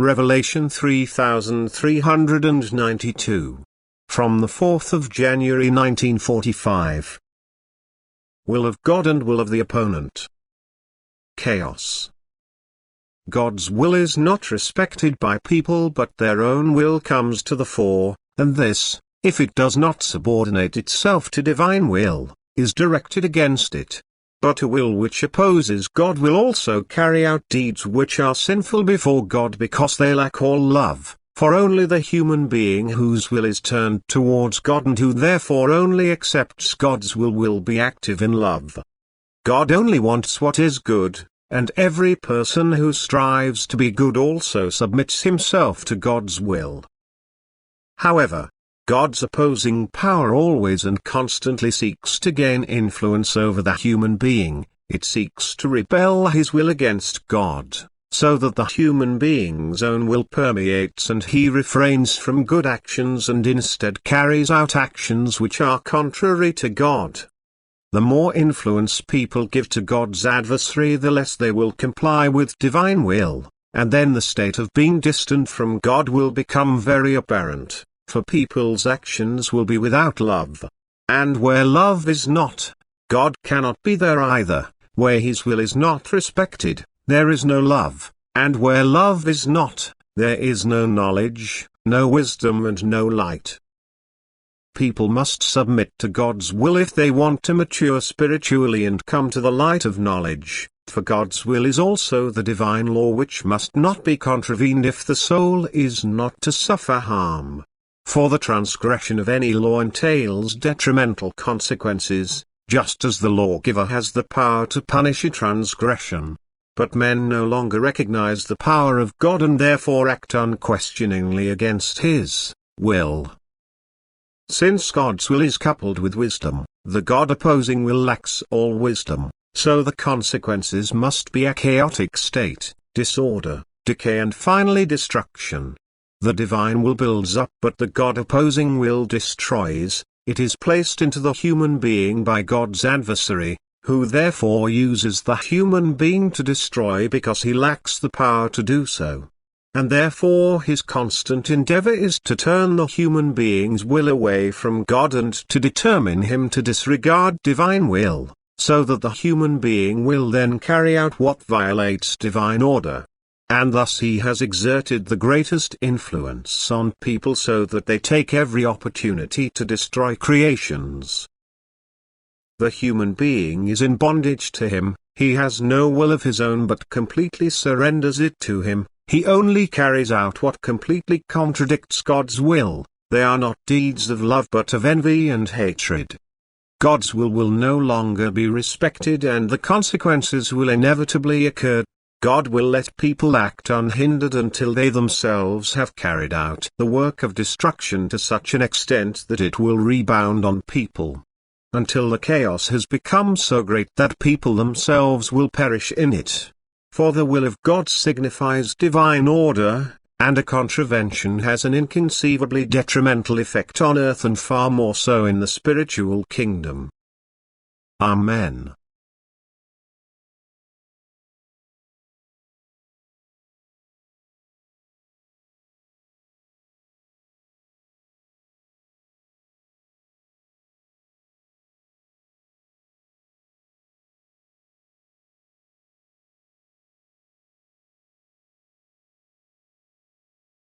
Revelation 3392. From the 4th of January 1945. Will of God and will of the opponent. Chaos. God's will is not respected by people, but their own will comes to the fore, and this, if it does not subordinate itself to divine will, is directed against it. But a will which opposes God will also carry out deeds which are sinful before God because they lack all love, for only the human being whose will is turned towards God and who therefore only accepts God's will be active in love. God only wants what is good, and every person who strives to be good also submits himself to God's will. However, God's opposing power always and constantly seeks to gain influence over the human being. It seeks to rebel his will against God, so that the human being's own will permeates and he refrains from good actions and instead carries out actions which are contrary to God. The more influence people give to God's adversary, the less they will comply with divine will, and then the state of being distant from God will become very apparent. For people's actions will be without love. And where love is not, God cannot be there either. Where his will is not respected, there is no love, and where love is not, there is no knowledge, no wisdom and no light. People must submit to God's will if they want to mature spiritually and come to the light of knowledge, for God's will is also the divine law which must not be contravened if the soul is not to suffer harm. For the transgression of any law entails detrimental consequences, just as the lawgiver has the power to punish a transgression. But men no longer recognize the power of God and therefore act unquestioningly against his will. Since God's will is coupled with wisdom, the God-opposing will lacks all wisdom, so the consequences must be a chaotic state, disorder, decay and finally destruction. The divine will builds up but the God-opposing will destroys. It is placed into the human being by God's adversary, who therefore uses the human being to destroy because he lacks the power to do so. And therefore his constant endeavor is to turn the human being's will away from God and to determine him to disregard divine will, so that the human being will then carry out what violates divine order. And thus he has exerted the greatest influence on people so that they take every opportunity to destroy creations. The human being is in bondage to him, he has no will of his own but completely surrenders it to him, he only carries out what completely contradicts God's will. They are not deeds of love but of envy and hatred. God's will no longer be respected and the consequences will inevitably occur. God will let people act unhindered until they themselves have carried out the work of destruction to such an extent that it will rebound on people. Until the chaos has become so great that people themselves will perish in it. For the will of God signifies divine order, and a contravention has an inconceivably detrimental effect on earth and far more so in the spiritual kingdom. Amen.